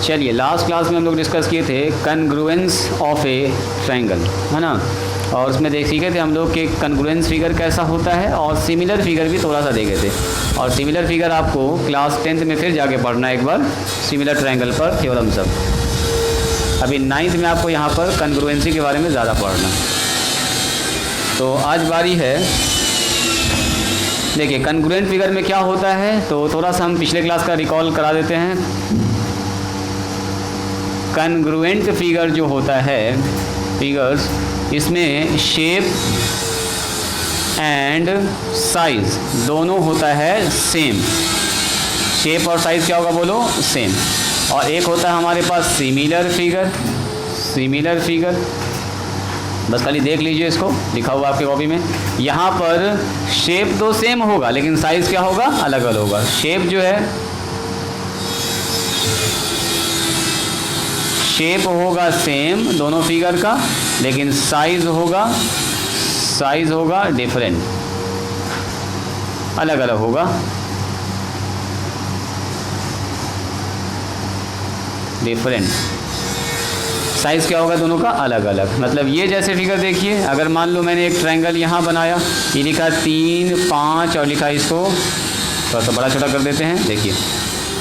चलिए last class में हम लोग डिस्कस किए थे कन्ग्रुएंस ऑफ ए ट्रायंगल, है ना। और उसमें सीखे थे हम लोग कि कन्ग्रुएंस फिगर कैसा होता है, और सिमिलर फिगर भी थोड़ा सा देखे थे। और सिमिलर फिगर आपको क्लास 10th में फिर जाके पढ़ना है एक बार, सिमिलर ट्रायंगल पर थ्योरम सब। अभी 9th में आपको यहाँ पर कन्ग्रुएंसी के बारे में ज़्यादा पढ़ना। तो आज बारी है, देखिए कन्ग्रुएंट फिगर में क्या होता है, तो थोड़ा सा हम पिछले क्लास का रिकॉल करा देते हैं। कन्ग्रुएंट फिगर जो होता है, फिगर्स, इसमें शेप एंड साइज दोनों होता है सेम। शेप और साइज क्या होगा बोलो, सेम। और एक होता है हमारे पास सिमिलर फिगर, सिमिलर फिगर, बस खाली देख लीजिए इसको, लिखा हुआ आपके कॉपी में। यहाँ पर शेप तो सेम होगा लेकिन साइज क्या होगा, अलग अलग होगा। शेप जो है, शेप होगा सेम दोनों फिगर का, लेकिन साइज होगा डिफरेंट, अलग अलग होगा, डिफरेंट। साइज़ क्या होगा दोनों का, अलग अलग। मतलब ये जैसे फिगर देखिए, अगर मान लो मैंने एक ट्रायंगल यहाँ बनाया, ये लिखा 3, 5 और लिखा इसको थोड़ा सा बड़ा छोटा कर देते हैं। देखिए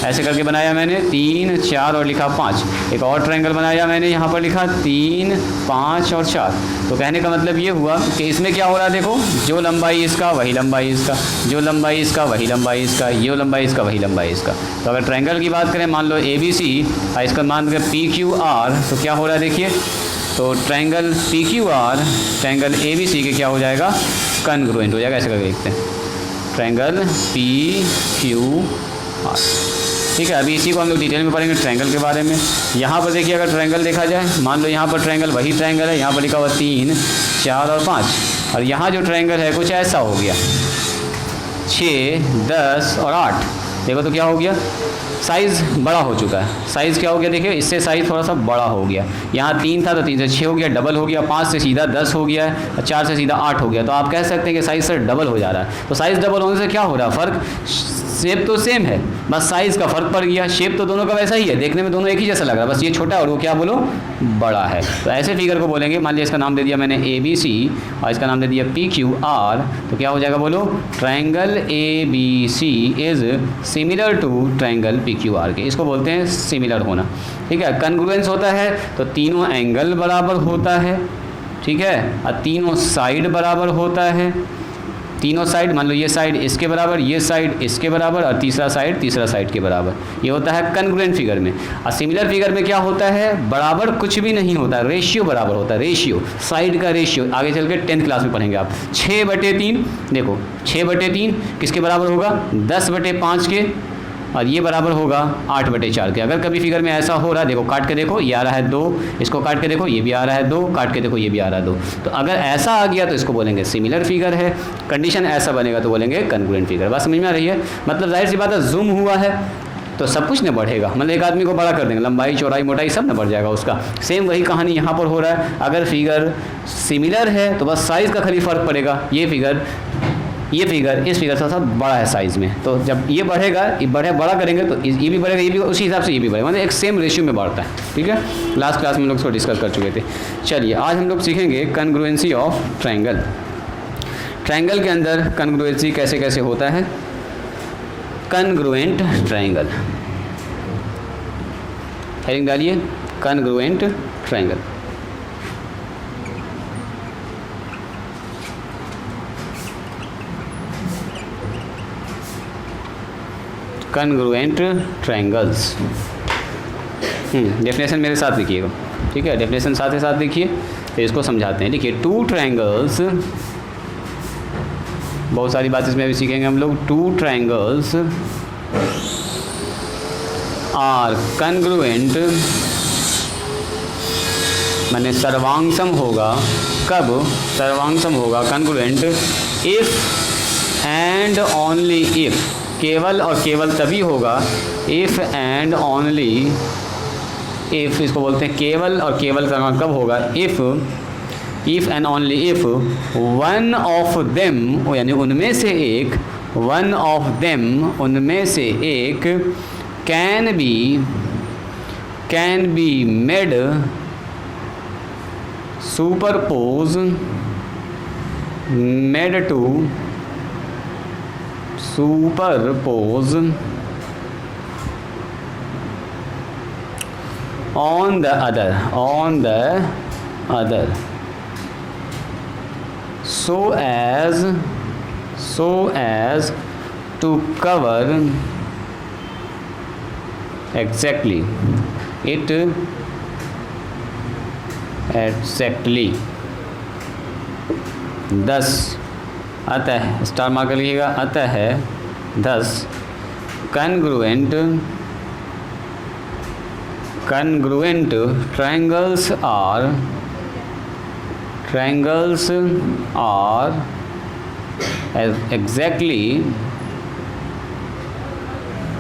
ऐसे करके बनाया मैंने 3, 4 और लिखा 5। एक और ट्रायंगल बनाया मैंने, यहाँ पर लिखा 3, 5 और 4। तो कहने का मतलब ये हुआ कि इसमें क्या हो रहा है, देखो जो लंबाई इसका वही लंबाई इसका, जो लंबाई इसका वही लंबाई इसका, ये लंबाई इसका वही लंबाई इसका। तो अगर ट्रायंगल की बात करें, मान लो ABC और इसका मान करें PQR, तो क्या हो रहा है देखिए, तो ट्रायंगल PQR ट्रायंगल ABC के क्या हो जाएगा, कन्ग्रुएंट हो जाएगा। ऐसे करके देखते हैं, ट्रायंगल PQR। ठीक है, अभी इसी को हम लोग डिटेल में पढ़ेंगे ट्रायंगल के बारे में। यहाँ पर देखिए, अगर ट्रायंगल देखा जाए, मान लो यहाँ पर ट्रायंगल वही ट्रायंगल है, यहाँ पर लिखा हुआ 3, 4 और 5, और यहाँ जो ट्रायंगल है कुछ ऐसा हो गया 6, 10 और 8। देखो तो क्या हो गया, साइज़ बड़ा हो चुका है। साइज़ क्या हो गया देखिए, इससे साइज़ थोड़ा सा बड़ा हो गया। यहाँ 3 था तो 3 से 6 हो गया, डबल हो गया। 5 से सीधा 10 हो गया है, और 4 से सीधा 8 हो गया। तो आप कह सकते हैं कि साइज़ सर डबल हो जा रहा है। तो साइज़ डबल होने से क्या हो रहा है, फ़र्क, शेप तो सेम है, बस साइज़ का फ़र्क पड़ गया। शेप तो दोनों का वैसा ही है, देखने में दोनों एक ही जैसा लग रहा है, बस ये छोटा और वो क्या बोलो, बड़ा है। तो ऐसे फिगर को बोलेंगे, मान लिया इसका नाम दे दिया मैंने ABC और इसका नाम दे दिया PQR, तो क्या हो जाएगा बोलो, triangle ABC is similar to triangle PQR के। इसको बोलते हैं सिमिलर होना। ठीक है, कन्ग्रुएंस होता है तो तीनों एंगल बराबर होता है, ठीक है, और तीनों साइड बराबर होता है। तीनों साइड, मान लो ये साइड इसके बराबर, ये साइड इसके बराबर, और तीसरा साइड के बराबर। ये होता है कन्ग्रुएंट फिगर में। और सिमिलर फिगर में क्या होता है, बराबर कुछ भी नहीं होता, रेशियो बराबर होता है, रेशियो, साइड का रेशियो। आगे चल के 10th क्लास में पढ़ेंगे आप। 6/3, देखो 6/3 किसके बराबर होगा, 10/5 के, और ये बराबर होगा 8/4 के। अगर कभी फिगर में ऐसा हो रहा है, देखो काट के देखो, ये आ रहा है 2, इसको काट के देखो, ये भी आ रहा है 2, काट के देखो, ये भी आ रहा है 2। तो अगर ऐसा आ गया तो इसको बोलेंगे सिमिलर फिगर है। कंडीशन ऐसा बनेगा तो बोलेंगे कन्ग्रुएंट फिगर। बात समझ में आ रही है। मतलब जाहिर सी बात है, जूम हुआ है तो सब कुछ न बढ़ेगा, मतलब एक आदमी को बड़ा कर देंगे, लंबाई चौड़ाई मोटाई सब न बढ़ जाएगा उसका। सेम वही कहानी यहाँ पर हो रहा है। अगर फिगर सिमिलर है तो बस साइज़ का खाली फ़र्क पड़ेगा। ये फिगर इस फिगर से सब बड़ा है साइज़ में, तो जब ये बढ़ेगा, ये बड़ा करेंगे तो ये भी बढ़ेगा, ये भी उसी हिसाब से ये भी बढ़ेगा, मतलब एक सेम रेशियो में बढ़ता है। ठीक है, लास्ट क्लास में हम लोग इसको डिस्कस कर चुके थे। चलिए आज हम लोग सीखेंगे कन्ग्रुएंसी ऑफ ट्रायंगल। ट्रायंगल के अंदर कन्ग्रुएंसी कैसे कैसे होता है। कन्ग्रुएंट ट्रायंगल, हेडिंग डालिए, congruent triangle. Congruent triangles. Definition मेरे साथ लिखिएगा, ठीक है, डेफिनेशन साथ ही साथ लिखिए, फिर इसको समझाते हैं। लिखिए, 2 ट्रायंगल्स, बहुत सारी बातें इसमें भी सीखेंगे हम लोग। 2 ट्रायंगल्स आर कन्ग्रुएंट, माने सर्वांगसम होगा। कब सर्वांगसम होगा, congruent, if and only if, केवल और केवल तभी होगा, इफ़ एंड ओनली इफ़, इसको बोलते हैं केवल और केवल का कब होगा, if and only if one of them, यानी उनमें से एक, वन ऑफ देम उनमें से एक, can be can be made superpose made to superpose on the other so as to cover exactly thus अतः स्टार मार्कर लिखिएगा, अतः thus congruent triangles are exactly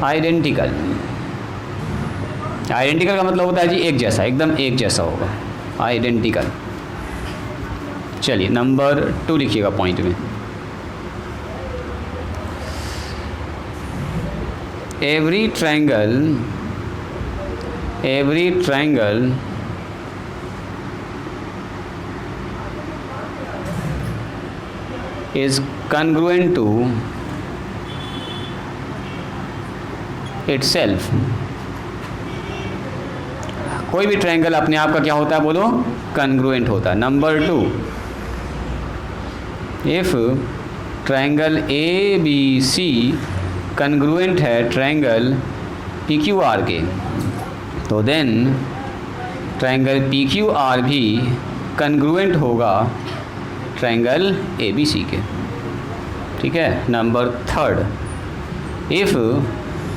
identical का मतलब होता है जी एक जैसा, एकदम एक जैसा होगा, आइडेंटिकल। चलिए नंबर 2 लिखिएगा पॉइंट में। Every triangle is congruent to itself। कोई भी ट्रायंगल अपने आप का क्या होता है बोलो, कन्ग्रुएंट होता है। Number 2, if triangle A B C congruent है ट्रायंगल पी क्यू आर के, तो then triangle P Q R भी कन्ग्रुएंट होगा ट्रायंगल ए बी सी के। ठीक है। Number 3, if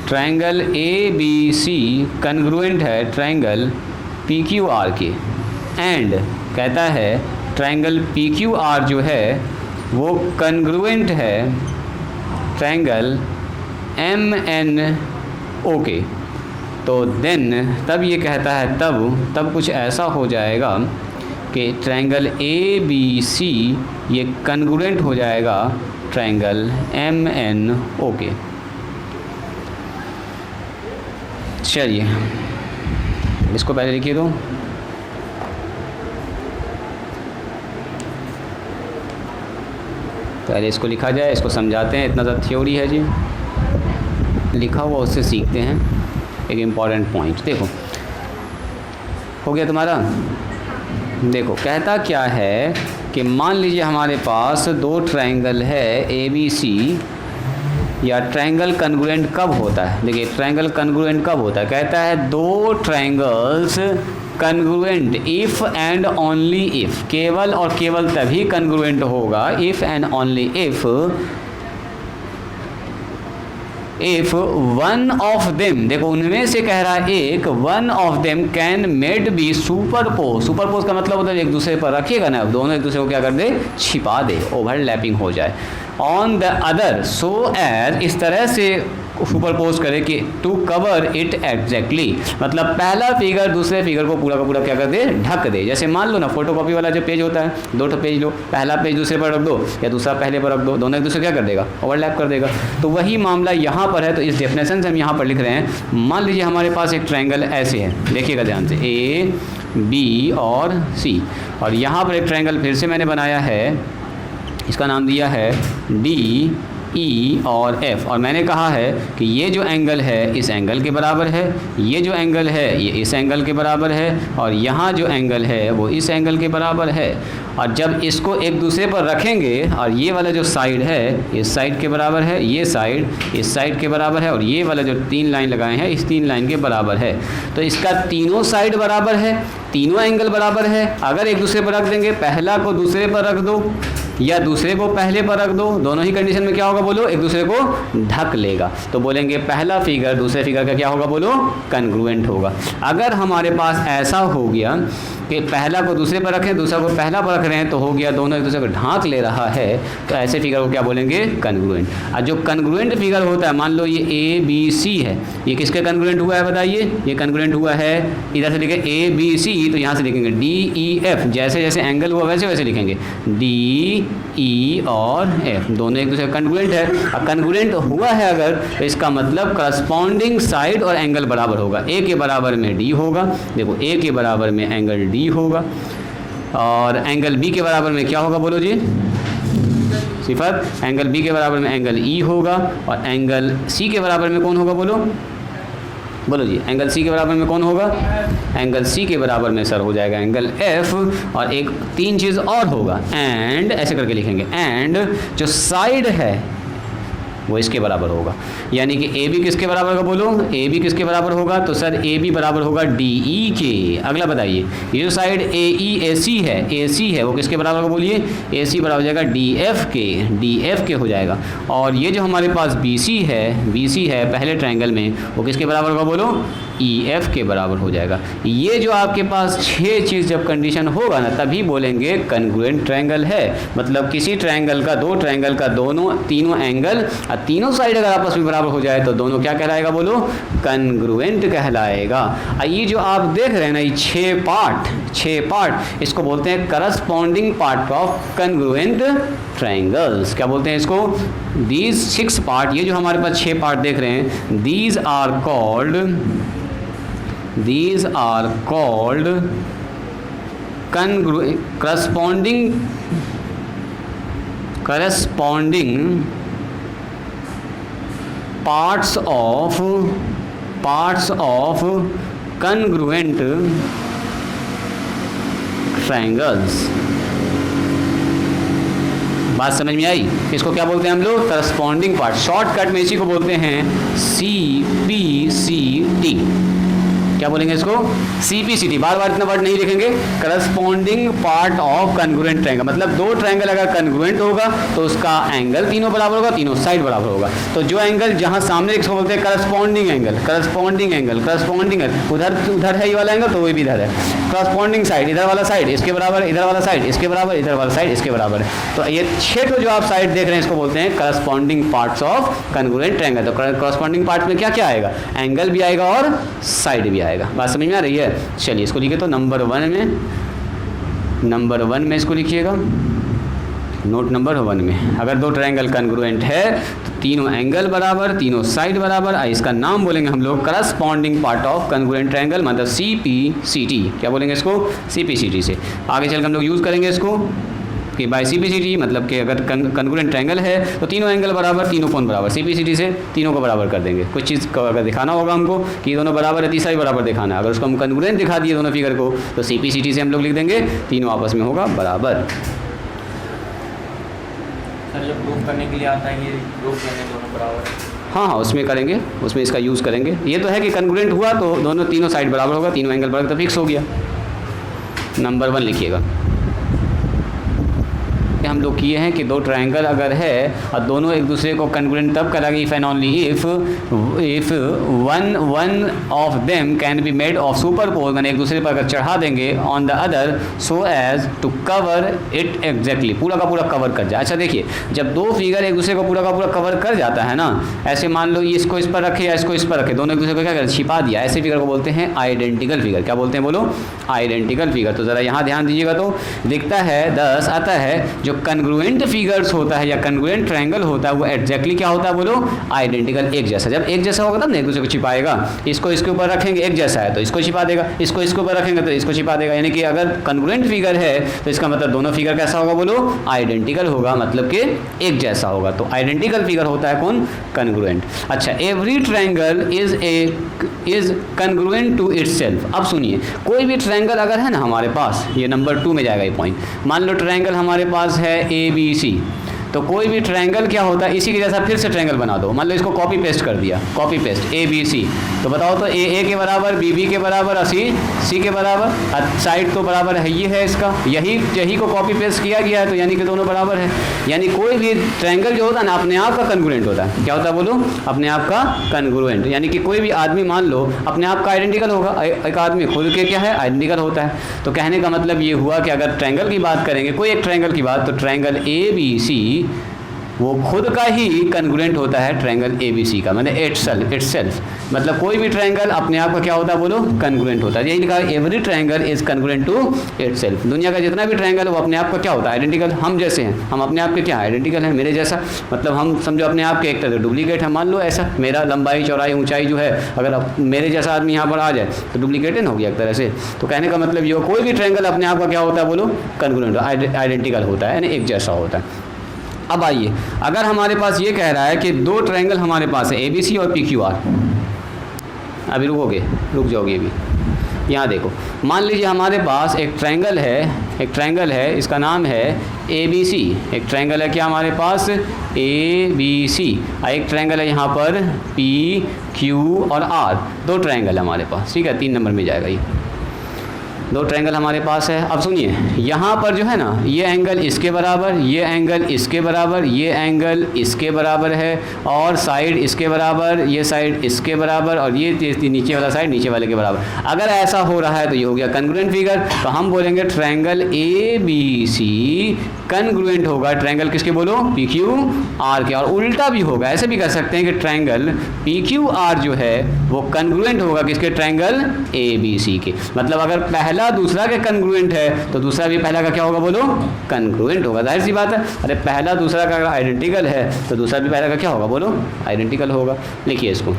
triangle A B C congruent है ट्रायंगल पी क्यू आर के, एंड कहता है ट्रायंगल पी क्यू आर जो है वो कन्ग्रुएंट है ट्रायंगल एम एन ओ के, तो देन तब ये कहता है तब कुछ ऐसा हो जाएगा कि ट्रायंगल ए बी सी ये कन्ग्रुएंट हो जाएगा ट्रायंगल एम एन ओ के। चलिए इसको पहले लिखिए दो। पहले इसको लिखा जाए, इसको समझाते हैं। इतना ज़्यादा थ्योरी है जी, लिखा हुआ उससे सीखते हैं। एक इम्पॉर्टेंट पॉइंट देखो, हो गया तुम्हारा। देखो कहता क्या है कि मान लीजिए हमारे पास 2 ट्रायंगल है ए बी सी, या ट्रायंगल कन्ग्रुएंट कब होता है, देखिए ट्रायंगल कन्ग्रुएंट कब होता है, कहता है 2 triangles congruent if and only if, केवल और केवल तभी कन्ग्रुएंट होगा if and only if one of them, देखो उनमें से कह रहा है एक, one of them can made be superpose. Superpose का मतलब होता है एक दूसरे पर रखिएगा ना, दोनों एक दूसरे को क्या कर दे, छिपा दे, ओवरलैपिंग हो जाए। On the other so as, इस तरह से सुपरपोज करे कि टू कवर इट एग्जैक्टली, मतलब पहला फिगर दूसरे फिगर को पूरा का पूरा क्या कर दे, ढक दे। जैसे मान लो ना फोटोकॉपी वाला जो पेज होता है, 2 पेज लो, पहला पेज दूसरे पर रख दो या दूसरा पहले पर रख दो, दोनों एक दूसरे क्या कर देगा, ओवरलैप कर देगा। तो वही मामला यहाँ पर है। तो इस डेफिनेशन से हम यहाँ पर लिख रहे हैं, मान लीजिए हमारे पास एक ट्रायंगल ऐसे है, देखिएगा ध्यान से, ए बी और सी, और यहाँ पर एक ट्रायंगल फिर से मैंने बनाया है, इसका नाम दिया है डी ई और एफ, और मैंने कहा है कि ये जो एंगल है इस एंगल के बराबर है, ये जो एंगल है ये इस एंगल के बराबर है, और यहाँ जो एंगल है वो इस एंगल के बराबर है। और जब इसको एक दूसरे पर रखेंगे, और ये वाला जो साइड है इस साइड के बराबर है, ये साइड इस साइड के बराबर है, और ये वाला जो 3 लाइन लगाए हैं इस 3 लाइन के बराबर है, तो इसका तीनों साइड बराबर है, तीनों एंगल बराबर है। अगर एक दूसरे पर रख देंगे, पहला को दूसरे पर रख दो या दूसरे को पहले पर रख दो, दोनों ही कंडीशन में क्या होगा बोलो, एक दूसरे को ढक लेगा। तो बोलेंगे पहला फिगर दूसरे फिगर का क्या होगा बोलो, कन्ग्रुएंट होगा। अगर हमारे पास ऐसा हो गया कि पहला को दूसरे पर रखें, दूसरा को पहला पर रख रहे हैं, तो हो गया दोनों एक दूसरे को ढांक ले रहा है, तो ऐसे फिगर को क्या बोलेंगे, कन्ग्रुएंट। और जो कन्ग्रुएंट फिगर होता है, मान लो ये ए बी सी है, ये किसके कन्ग्रुएंट हुआ है बताइए, ये कन्ग्रुएंट हुआ है, इधर से लिखे ए बी सी, तो यहाँ से लिखेंगे डी ई एफ, जैसे जैसे एंगल हुआ वैसे वैसे लिखेंगे डी ई और एफ दोनों एक दूसरे कन्ग्रुएंट है। अब कन्ग्रुएंट हुआ है अगर, तो इसका मतलब करस्पॉन्डिंग साइड और एंगल बराबर होगा। ए के बराबर में डी होगा, देखो ए के बराबर में एंगल डी होगा, और एंगल बी के बराबर में क्या होगा बोलो जी, सिफर। एंगल बी के बराबर में एंगल ई होगा, और एंगल सी के बराबर में कौन होगा बोलो, बोलो जी, एंगल सी के बराबर में कौन होगा, एंगल सी के बराबर में सर हो जाएगा एंगल एफ, और एक तीन चीज़ और होगा, एंड ऐसे करके लिखेंगे, एंड जो साइड है वो इसके बराबर होगा। यानी कि ए बी किसके बराबर होगा बोलो, ए बी किसके बराबर होगा, तो सर ए बी बराबर होगा डी ई के। अगला बताइए, ये जो साइड ए ई ए सी है वो किसके बराबर होगा बोलिए, ए सी बराबर हो जाएगा डी एफ के हो जाएगा। और ये जो हमारे पास बी सी है पहले ट्रायंगल में, वो किसके बराबर होगा बोलो, ई एफ के बराबर हो जाएगा। ये जो आपके पास 6 चीज़ जब कंडीशन होगा ना, तभी बोलेंगे कन्ग्रुएंट ट्रायंगल है। मतलब किसी ट्रायंगल का, दो ट्रायंगल का तीनों एंगल और तीनों साइड अगर आपस में बराबर हो जाए तो दोनों क्या कहलाएगा बोलो, कन्ग्रुएंट कहलाएगा। ये जो आप देख रहे हैं ना, ये 6 पार्ट इसको बोलते हैं corresponding part of congruent triangles. क्या बोलते हैं इसको, दीज 6 पार्ट, ये जो हमारे पास 6 पार्ट देख रहे हैं, these are called corresponding parts of congruent triangles। बात समझ में आई? इसको क्या बोलते हैं हम लोग, करस्पॉन्डिंग पार्ट। शॉर्टकट में इसी को बोलते हैं CPCT। क्या बोलेंगे इसको, CPCT। बार बार इतना वर्ड नहीं लिखेंगे। Corresponding part of congruent triangle, मतलब दो ट्रायंगल अगर कन्ग्रुएंट होगा तो उसका एंगल तीनों बराबर होगा, तीनों साइड बराबर होगा। तो जो एंगल जहां सामने इसको बोलते हैं करस्पॉन्डिंग एंगल, उधर है ये वाला एंगल, तो वो भी इधर है। करस्पॉन्डिंग साइड, इधर वाला साइड इसके बराबर, इधर वाला साइड इसके बराबर, इधर वाला साइड इसके बराबर है। तो ये 6 जो आप साइड देख रहे हैं इसको बोलते हैं corresponding parts of congruent triangle. तो करस्पॉन्डिंग पार्ट्स में क्या क्या आएगा, एंगल भी आएगा और साइड भी आएगा। बात समझ में आ रही है? चलिए इसको लिखिए। तो नंबर 1 में इसको लिखिएगा, नोट नंबर 1 में, अगर दो ट्रायंगल कन्ग्रुएंट है तो तीनों एंगल बराबर, तीनों साइड बराबर, इसका नाम बोलेंगे हम लोग corresponding part of congruent triangle, मतलब CPCT। क्या बोलेंगे इसको, CPCT से। आगे चलकर हम लोग यूज़ करेंगे इसको कि बाय CPCT, मतलब कि अगर कन्ग्रुएंट ट्रायंगल है तो तीनों एंगल बराबर, तीनों कोण बराबर। CPCT से तीनों को बराबर कर देंगे। कुछ चीज़ को अगर दिखाना होगा हमको कि दोनों बराबर है, तीसरा भी बराबर दिखाना है, अगर उसको हम कन्ग्रुएंट दिखा दिए दोनों फिगर को, तो CPCT से हम लोग लिख देंगे तीनों आपस में होगा बराबर। सर जब प्रूफ करने के लिए आता है, ये प्रूफ करने दोनों बराबर, हाँ उसमें करेंगे, उसमें इसका यूज़ करेंगे। ये तो है कि कन्ग्रुएंट हुआ तो दोनों तीनों साइड बराबर होगा, तीनों एंगल बराबर, तो फिक्स हो गया। नंबर 1 लिखिएगा। हम लोग किए हैं कि दो ट्रायंगल अगर है और दोनों एक दूसरे को कन्ग्रुएंट तब कराएंगे if and only if one of them can be made of superpose, मैंने एक दूसरे पर अगर चढ़ा देंगे on the other so as to cover it exactly, पूरा का पूरा कवर कर जाए। अच्छा देखिए, जब दो फिगर एक दूसरे को पूरा का पूरा कवर कर जाता है ना, ऐसे मान लो इसको इस पर रखे या इसको इस पर रखे, दोनों एक दूसरे को क्या कर छिपा दिया, ऐसे फिगर को बोलते हैं आइडेंटिकल फिगर। क्या बोलते हैं बोलो, आइडेंटिकल फिगर। तो ज़रा यहाँ ध्यान दीजिएगा, तो दिखता है 10 आता है, जो कन्ग्रुएंट फिगर्स होता है या कन्ग्रुएंट ट्रायंगल होता है वो एग्जैक्टली क्या होता है बोलो, आइडेंटिकल, एक जैसा। जब एक जैसा होगा तब ना एक दूसरे को छिपाएगा। इसको इसके ऊपर रखेंगे, एक जैसा है तो इसको छिपा देगा, इसको इसके ऊपर रखेंगे तो इसको छिपा देगा। यानी कि अगर कन्ग्रुएंट फिगर है तो इसका मतलब दोनों फिगर कैसा होगा बोलो, आइडेंटिकल होगा, मतलब कि एक जैसा होगा। तो आइडेंटिकल फिगर होता है कौन, कन्ग्रुएंट। अच्छा, every triangle is congruent to itself. अब सुनिए, कोई भी ट्रायंगल अगर है ना हमारे पास, ये नंबर 2 में जाएगा ये पॉइंट। मान लो ट्रायंगल हमारे पास है ABC, तो कोई भी ट्रायंगल क्या होता है, इसी के जैसा फिर से ट्रायंगल बना दो। मान लो इसको कॉपी पेस्ट कर दिया, कॉपी पेस्ट ABC, तो बताओ तो A के बराबर, B के बराबर, C के बराबर, साइड तो बराबर है, ये है इसका, यही को कॉपी पेस्ट किया गया है, तो यानी कि दोनों बराबर है। यानी कोई भी ट्रायंगल जो होता है ना अपने आप का कन्ग्रुएंट होता है। क्या होता है बोलो, अपने आप का कन्ग्रुएंट। यानी कि कोई भी आदमी मान लो अपने आप का आइडेंटिकल होगा, एक आदमी खुद के क्या है, आइडेंटिकल होता है। तो कहने का मतलब ये हुआ कि अगर ट्रायंगल की बात करेंगे, कोई एक ट्रायंगल की बात, तो ट्रायंगल ABC वो खुद का ही कन्ग्रुएंट होता है ट्रायंगल ABC का, मतलब इटसेल्फ, मतलब कोई भी ट्रायंगल अपने आप का क्या होता है बोलो, कन्ग्रुएंट होता है। यही लिखा है every triangle is congruent to itself. दुनिया का जितना भी ट्रायंगल है वो अपने आप का क्या होता है, आइडेंटिकल। हम जैसे हैं, हम अपने आप के क्या आइडेंटिकल हैं, मेरे जैसा, मतलब हम समझो अपने आप के एक तरह डुप्लीकेट है। मान लो ऐसा, मेरा लंबाई चौड़ाई ऊंचाई जो है, अगर अब मेरे जैसा आदमी यहाँ पर आ जाए तो डुप्लीकेट हो गया एक तरह से। तो कहने का मतलब ये कोई भी ट्रायंगल अपने आप का क्या होता है बोलो, कन्ग्रुएंट, आइडेंटिकल होता है, यानी एक जैसा होता है। अब आइए, अगर हमारे पास ये कह रहा है कि दो ट्रायंगल हमारे पास है ABC और PQR, अभी रुक जाओगे अभी, यहाँ देखो, मान लीजिए हमारे पास एक ट्रायंगल है, इसका नाम है ABC। एक ट्रायंगल है क्या हमारे पास, ABC, और एक ट्रायंगल है यहाँ पर PQ और R। दो ट्रायंगल है हमारे पास, ठीक है, 3 नंबर में जाएगा ये। दो ट्रायंगल हमारे पास है। अब सुनिए, यहाँ पर जो है ना, ये एंगल इसके बराबर, ये एंगल इसके बराबर, ये एंगल इसके बराबर है, और साइड इसके बराबर, ये साइड इसके बराबर, और ये नीचे वाला साइड नीचे वाले के बराबर। अगर ऐसा हो रहा है तो ये हो गया कन्ग्रुएंट फिगर। तो हम बोलेंगे ट्रायंगल ABC कन्ग्रुएंट होगा ट्रायंगल किसके बोलो, PQR के। और उल्टा भी होगा, ऐसे भी कर सकते हैं कि ट्रायंगल PQR जो है वो कन्ग्रुएंट होगा किसके, ट्रायंगल ABC के। मतलब अगर पहला दूसरा के कन्ग्रुएंट है तो दूसरा भी पहला का क्या होगा बोलो, कन्ग्रुएंट होगा। जाहिर सी बात है, अरे पहला दूसरा का अगर आइडेंटिकल है तो दूसरा भी पहला का क्या होगा बोलो, आइडेंटिकल होगा। लिखिए इसको,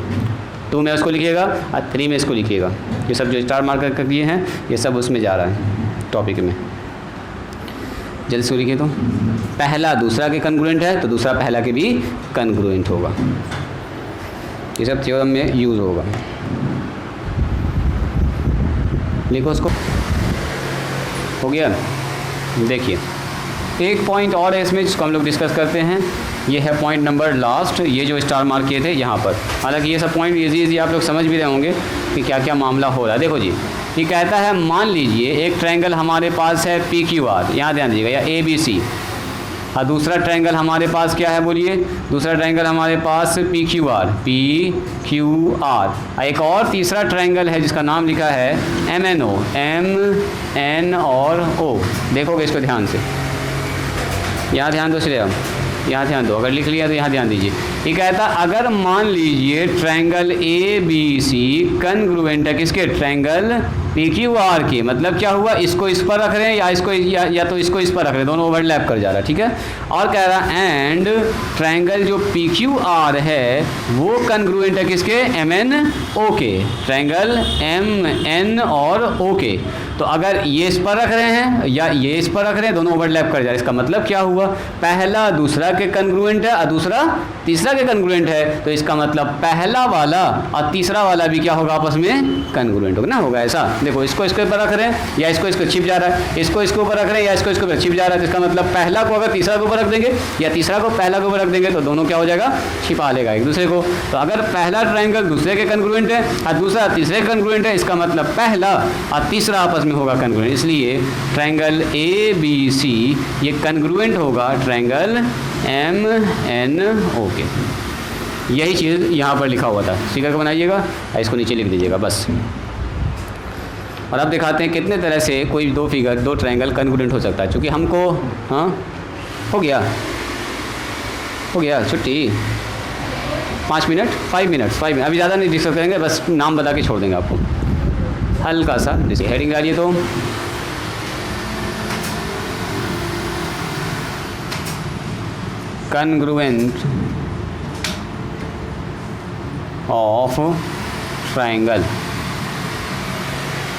2 में इसको लिखिएगा और 3 में इसको लिखिएगा। ये सब जो स्टार मार्कर कर दिए हैं ये सब उसमें जा रहा है टॉपिक में, जल्दी से लिखिए। तो पहला दूसरा के कन्ग्रुएंट है तो दूसरा पहला के भी कन्ग्रुएंट होगा। ये सब थ्योरम में यूज़ होगा। लिखो उसको, हो गया। देखिए एक पॉइंट और है इसमें जिसको हम लोग डिस्कस करते हैं, ये है पॉइंट नंबर लास्ट, ये जो स्टार मार्क किए थे यहाँ पर। हालांकि ये सब पॉइंट इजी आप लोग समझ भी रहे होंगे कि क्या क्या मामला हो रहा है। देखो जी, ये कहता है मान लीजिए एक ट्रायंगल हमारे पास है PQR, यहाँ ध्यान दीजिएगा, या ABC, और दूसरा ट्रायंगल हमारे पास क्या है बोलिए, दूसरा ट्रायंगल हमारे पास PQR, एक और तीसरा ट्रायंगल है जिसका नाम लिखा है MNO, MN और O। देखोगे इसको ध्यान से, यहाँ ध्यान दो, श्रेया यहाँ ध्यान दो, अगर लिख लिया तो यहाँ ध्यान दीजिए। ये कहता अगर मान लीजिए ट्रायंगल ABC कन्ग्रुएंट है किसके, ट्रायंगल PQR के, मतलब क्या हुआ, इसको इस पर रख रहे हैं या इसको या तो इसको इस पर रख रहे हैं, दोनों ओवरलैप कर जा रहा है, ठीक है। और कह रहा एंड ट्रायंगल जो PQR है वो कन्ग्रुएंट है किसके, MNO के, ट्रायंगल MN और O के। तो अगर ये इस पर रख रहे हैं या ये इस पर रख रहे हैं, दोनों ओवरलैप कर जा रहे हैं। इसका मतलब क्या हुआ, पहला दूसरा के कन्ग्रुएंट है और दूसरा तीसरा के कन्ग्रुएंट है, तो इसका मतलब पहला वाला और तीसरा वाला भी क्या होगा, आपस में कन्ग्रुएंट होगा ना, होगा ऐसा। देखो इसको इसके ऊपर रख रहे हैं या इसको छिप जा रहा है, इसको इसके ऊपर रख रहे हैं या इसको इसके ऊपर छिप जा रहा है, तो इसका मतलब पहला को अगर तीसरा के ऊपर रख देंगे या तीसरा को पहला के ऊपर रख देंगे तो दोनों क्या हो जाएगा, छिपा लेगा एक दूसरे को। तो अगर पहला ट्रायंगल दूसरे के कन्ग्रुएंट है और दूसरा तीसरे के कन्ग्रुएंट है, इसका मतलब पहला और तीसरा आपस में होगा कन्ग्रुएंट। इसलिए ट्रायंगल ABC ये कन्ग्रुएंट होगा ट्रायंगल MNO के। यही चीज़ यहाँ पर लिखा हुआ था, फिगर को बनाइएगा, इसको नीचे लिख दीजिएगा बस। और अब दिखाते हैं कितने तरह से कोई दो ट्रायंगल कन्ग्रुएंट हो सकता है। चूँकि हमको हाँ हो गया छुट्टी, 5 मिनट, अभी ज़्यादा नहीं डिस्कस करेंगे, बस नाम बता के छोड़ देंगे आपको। हल्का सा जैसे हेडिंग डालिए तो कन्ग्रुएंट ऑफ ट्रायंगल।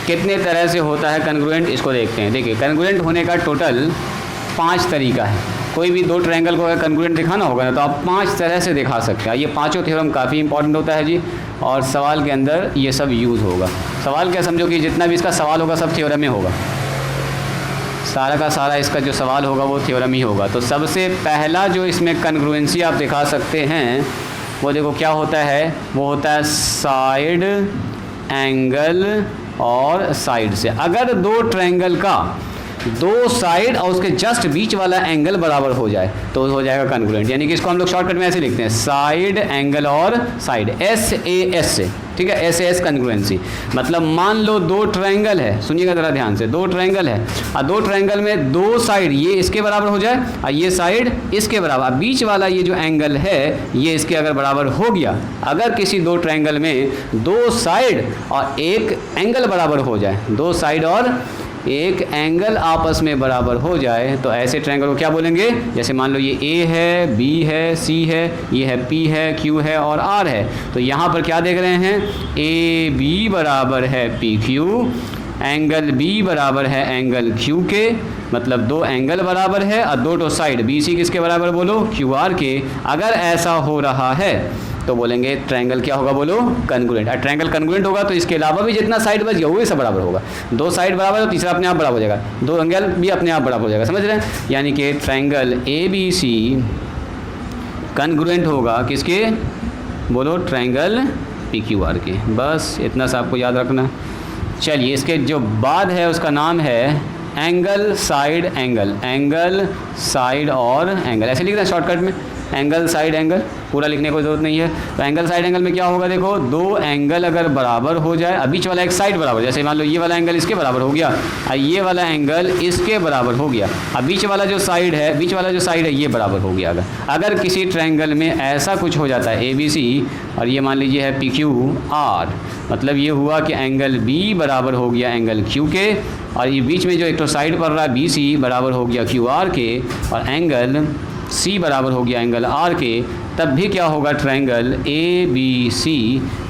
कितने तरह से होता है कन्ग्रुएंट, इसको देखते हैं। देखिए कन्ग्रुएंट होने का टोटल 5 तरीका है। कोई भी दो ट्रायंगल को अगर कन्ग्रुएंट दिखाना होगा ना तो आप 5 तरह से दिखा सकते हैं। ये पांचों थ्योरम काफ़ी इंपॉर्टेंट होता है जी, और सवाल के अंदर ये सब यूज़ होगा। सवाल क्या समझो कि जितना भी इसका सवाल होगा सब थ्योरम में होगा, सारा का सारा इसका जो सवाल होगा वो थ्योरम ही होगा। तो सबसे पहला जो इसमें कन्ग्रुएंसी आप दिखा सकते हैं वो देखो क्या होता है, वो होता है साइड एंगल और साइड से। अगर दो ट्रायंगल का दो साइड और उसके जस्ट बीच वाला एंगल बराबर हो जाए तो हो जाएगा कन्ग्रुएंट। यानी कि इसको हम लोग शॉर्टकट में ऐसे लिखते हैं, साइड एंगल और साइड, SAS से, ठीक है, SAS कन्ग्रुएंसी। मतलब मान लो दो ट्रायंगल है, सुनिएगा ज़रा ध्यान से, दो ट्रायंगल है और दो ट्रायंगल में दो साइड ये इसके बराबर हो जाए और ये साइड इसके बराबर, बीच वाला ये जो एंगल है ये इसके अगर बराबर हो गया, अगर किसी दो ट्रायंगल में दो साइड और एक एंगल बराबर हो जाए, दो साइड और एक एंगल आपस में बराबर हो जाए, तो ऐसे ट्रायंगल को क्या बोलेंगे? जैसे मान लो ये A है, B है, C है, ये है P है, Q है और R है। तो यहाँ पर क्या देख रहे हैं? AB बराबर है PQ, एंगल B बराबर है एंगल Q के, मतलब दो एंगल बराबर है और दो साइड BC किसके बराबर बोलो? QR के। अगर ऐसा हो रहा है तो बोलेंगे ट्रायंगल क्या होगा बोलो? कन्ग्रुएंट। और ट्रायंगल कन्ग्रुएंट होगा तो इसके अलावा भी जितना साइड बच गया वो भी सब बराबर होगा। दो साइड बराबर तो तीसरा अपने आप बराबर हो जाएगा, दो एंगल भी अपने आप बराबर हो जाएगा, समझ रहे हैं? यानी कि ट्रायंगल ABC कन्ग्रुएंट होगा किसके बोलो? ट्रायंगल PQR के। बस इतना सा आपको याद रखना। चलिए इसके जो बाद है उसका नाम है angle side angle, angle side और एंगल, ऐसे लिख रहे हैं शॉर्टकट में, एंगल साइड एंगल, पूरा लिखने की कोई ज़रूरत नहीं है। तो एंगल साइड एंगल में क्या होगा? देखो दो एंगल अगर बराबर हो जाए, अब बीच वाला एक साइड बराबर, जैसे मान लो ये वाला एंगल इसके बराबर हो गया और ये वाला एंगल इसके बराबर हो गया, अब बीच वाला जो साइड है ये बराबर हो गया। अगर किसी ट्रायंगल में ऐसा कुछ हो जाता है ABC और ये मान लीजिए है PQR, मतलब ये हुआ कि एंगल B बराबर हो गया एंगल Q के और ये बीच में जो एक तो साइड पड़ रहा है BC बराबर हो गया QR के और एंगल C बराबर हो गया एंगल R के, तब भी क्या होगा? ट्रायंगल ABC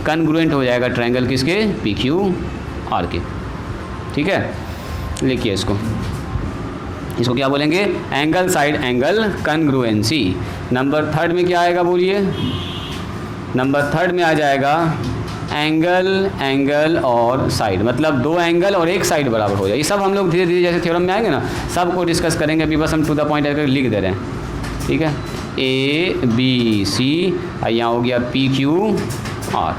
कन्ग्रुएंट हो जाएगा ट्रायंगल किसके? PQR के। ठीक है, लिखिए इसको क्या बोलेंगे? Angle side angle congruency. Number third में क्या आएगा बोलिए? नंबर थर्ड में आ जाएगा एंगल और साइड, मतलब दो एंगल और एक साइड बराबर हो जाए। ये सब हम लोग धीरे धीरे जैसे थ्योरम में आएंगे ना सबको डिस्कस करेंगे, अभी बस हम टू द पॉइंट करके लिख दे रहे हैं। ठीक है, ABC यहाँ हो गया PQR,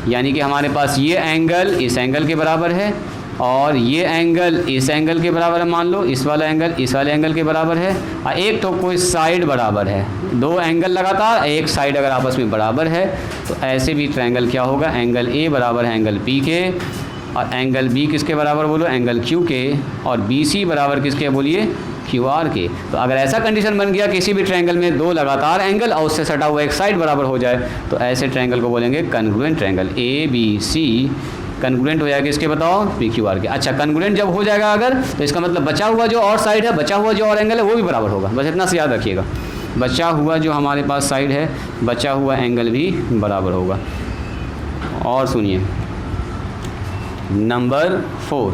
यानी कि हमारे पास ये एंगल इस एंगल के बराबर है और ये एंगल इस एंगल के बराबर है, मान लो इस वाला एंगल इस वाले एंगल के बराबर है और एक तो कोई साइड बराबर है, दो एंगल लगातार एक साइड अगर आपस में बराबर है तो ऐसे भी ट्रायंगल क्या होगा? एंगल A बराबर है एंगल P के और एंगल B किसके बराबर बोलो? एंगल Q के, और BC बराबर किसके बोलिए? QR के। तो अगर ऐसा कंडीशन बन गया किसी भी ट्रायंगल में दो लगातार एंगल और उससे सटा हुआ एक साइड बराबर हो जाए तो ऐसे ट्रायंगल को बोलेंगे कन्ग्रुएंट ट्रायंगल। ABC कन्ग्रुएंट हो जाएगा इसके बताओ? PQR के। अच्छा, कन्ग्रुएंट जब हो जाएगा अगर, तो इसका मतलब बचा हुआ जो और साइड है, बचा हुआ जो और एंगल है वो भी बराबर होगा। बस इतना से याद रखिएगा, बचा हुआ जो हमारे पास साइड है, बचा हुआ एंगल भी बराबर होगा। और सुनिए नंबर 4,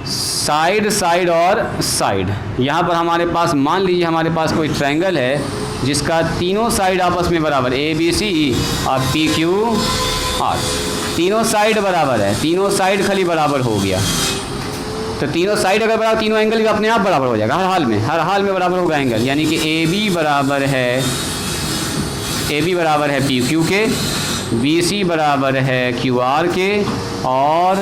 साइड साइड और साइड। यहाँ पर हमारे पास मान लीजिए हमारे पास कोई ट्रायंगल है जिसका तीनों साइड आपस में बराबर, ABC और PQR, तीनों साइड बराबर है, तीनों साइड खाली बराबर हो गया। तो तीनों साइड अगर बराबर, तीनों एंगल भी अपने आप बराबर हो जाएगा, हर हाल में बराबर होगा एंगल। यानी कि AB बराबर है PQ के, BC बराबर है QR के और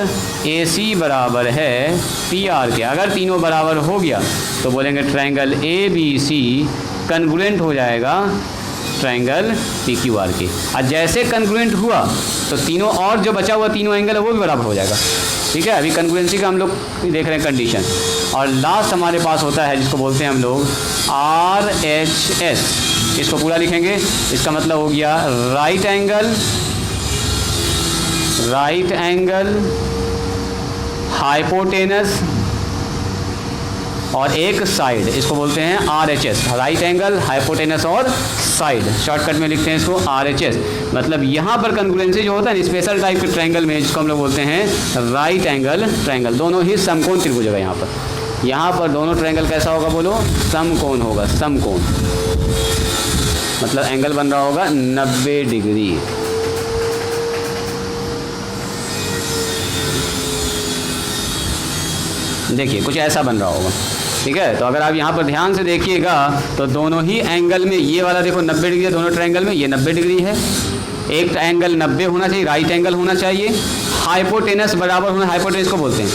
AC बराबर है PR के। अगर तीनों बराबर हो गया तो बोलेंगे ट्रायंगल ABC कन्ग्रुएंट हो जाएगा ट्रायंगल PQR के। और जैसे कन्ग्रुएंट हुआ तो तीनों और जो बचा हुआ तीनों एंगल है वो भी बराबर हो जाएगा। ठीक है, अभी कन्ग्रुएंसी का हम लोग देख रहे हैं कंडीशन। और लास्ट हमारे पास होता है जिसको बोलते हैं हम लोग RHS। इसको पूरा लिखेंगे, इसका मतलब हो गया राइट एंगल हाइपोटेनस और एक साइड, इसको बोलते हैं RHS, राइट एंगल हाइपोटेनस और साइड। शॉर्टकट में लिखते हैं इसको RHS। मतलब यहाँ पर कन्ग्रुएंसी जो होता है स्पेशल टाइप के ट्रायंगल में, जिसको हम लोग बोलते हैं राइट एंगल ट्रायंगल, दोनों ही समकोण त्रिभुज होगा। यहाँ पर दोनों ट्रायंगल कैसा होगा बोलो? समकोण होगा, समकोण मतलब एंगल बन रहा होगा 90 डिग्री। देखिए कुछ ऐसा बन रहा होगा। ठीक है, तो अगर आप यहाँ पर ध्यान से देखिएगा तो दोनों ही एंगल में, ये वाला देखो 90 डिग्री है दोनों ट्रायंगल में, ये 90 डिग्री है, एक एंगल 90 होना चाहिए, राइट एंगल होना चाहिए, हाइपोटेनस बराबर होना, हाइपोटेनस को बोलते हैं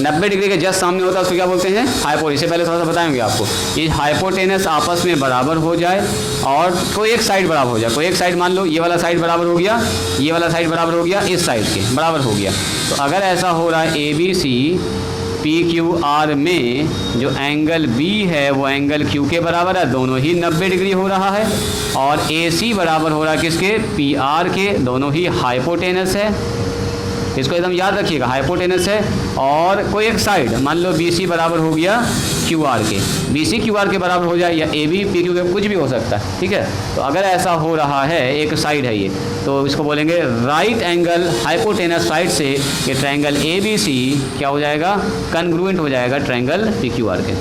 90 डिग्री के जस्ट सामने होता है उसको क्या बोलते हैं, हाइपो। इससे पहले थोड़ा सा बताएंगे आपको। ये हाइपोटेनस आपस में बराबर हो जाए और कोई एक साइड बराबर हो जाए। कोई एक साइड मान लो ये वाला साइड बराबर हो गया, ये वाला साइड बराबर हो गया, इस साइड के बराबर हो गया। तो अगर ऐसा हो रहा है ABC PQR में जो एंगल B है वो एंगल Q के बराबर है, दोनों ही 90 डिग्री हो रहा है। और AC बराबर हो रहा है किसके, PR के, दोनों ही हाइपोटेनस है। इसको एकदम याद रखिएगा, हाइपोटेनस है। और कोई एक साइड मान लो BC बराबर हो गया QR के, BC QR के बराबर हो जाए, या AB PQ के, कुछ भी हो सकता है, ठीक है। तो अगर ऐसा हो रहा है, एक साइड है ये, तो इसको बोलेंगे राइट एंगल हाइपोटेनस साइड से ये ट्रायंगल ABC क्या हो जाएगा, कन्ग्रुएंट हो जाएगा ट्रायंगल PQR के।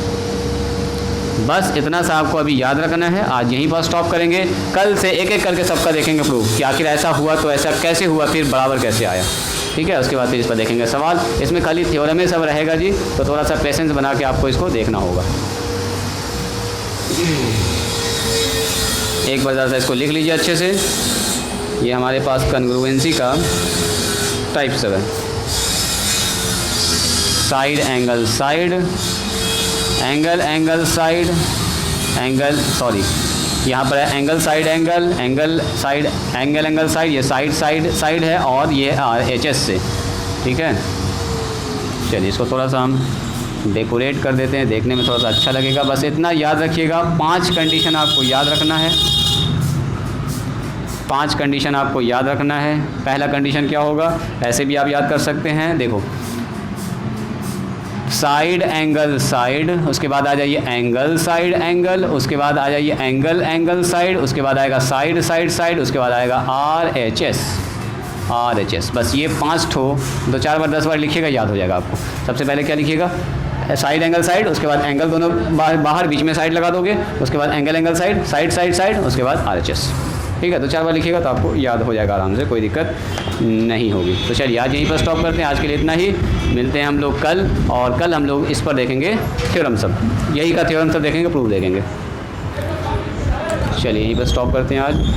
बस इतना सा आपको अभी याद रखना है। आज यहीं पर स्टॉप करेंगे, कल से एक एक करके सबका देखेंगे प्रूफ कि आखिर ऐसा हुआ तो ऐसा कैसे हुआ, फिर बराबर कैसे आया, ठीक है। उसके बाद फिर इस पर देखेंगे सवाल। इसमें खाली थ्योरम सब रहेगा जी, तो थोड़ा सा पेशेंस बना के आपको इसको देखना होगा। एक बार ज़रा सा इसको लिख लीजिए अच्छे से। ये हमारे पास कन्ग्रुएंसी का type 7, side angle side, angle angle side, angle sorry यहाँ पर है angle side angle, angle side angle angle side, ये साइड साइड साइड है और ये HS से, ठीक है। चलिए इसको थोड़ा सा हम डेकोरेट कर देते हैं, देखने में थोड़ा सा अच्छा लगेगा। बस इतना याद रखिएगा, 5 कंडीशन आपको याद रखना है। 5 कंडीशन आपको याद रखना है। पहला कंडीशन क्या होगा, ऐसे भी आप याद कर सकते हैं, देखो साइड एंगल साइड, उसके बाद आ जाइए एंगल साइड एंगल, उसके बाद आ जाइए एंगल एंगल साइड, उसके बाद आएगा साइड साइड साइड, उसके बाद आएगा RHS। बस ये 5 ठो 2-4 बार 10 बार लिखिएगा, याद हो जाएगा आपको। सबसे पहले क्या लिखिएगा, साइड एंगल साइड, उसके बाद एंगल दोनों बाहर बीच में साइड लगा दोगे, उसके बाद angle angle side, side side side, उसके बाद RHS, ठीक है। 2-4 बार लिखिएगा तो आपको याद हो जाएगा आराम से, कोई दिक्कत नहीं होगी। तो चलिए आज यहीं पर स्टॉप करते हैं, आज के लिए इतना ही। मिलते हैं हम लोग कल, और कल हम लोग इस पर देखेंगे थ्योरम सब, यही का थ्योरम सब देखेंगे, प्रूफ देखेंगे। चलिए यहीं पर स्टॉप करते हैं आज।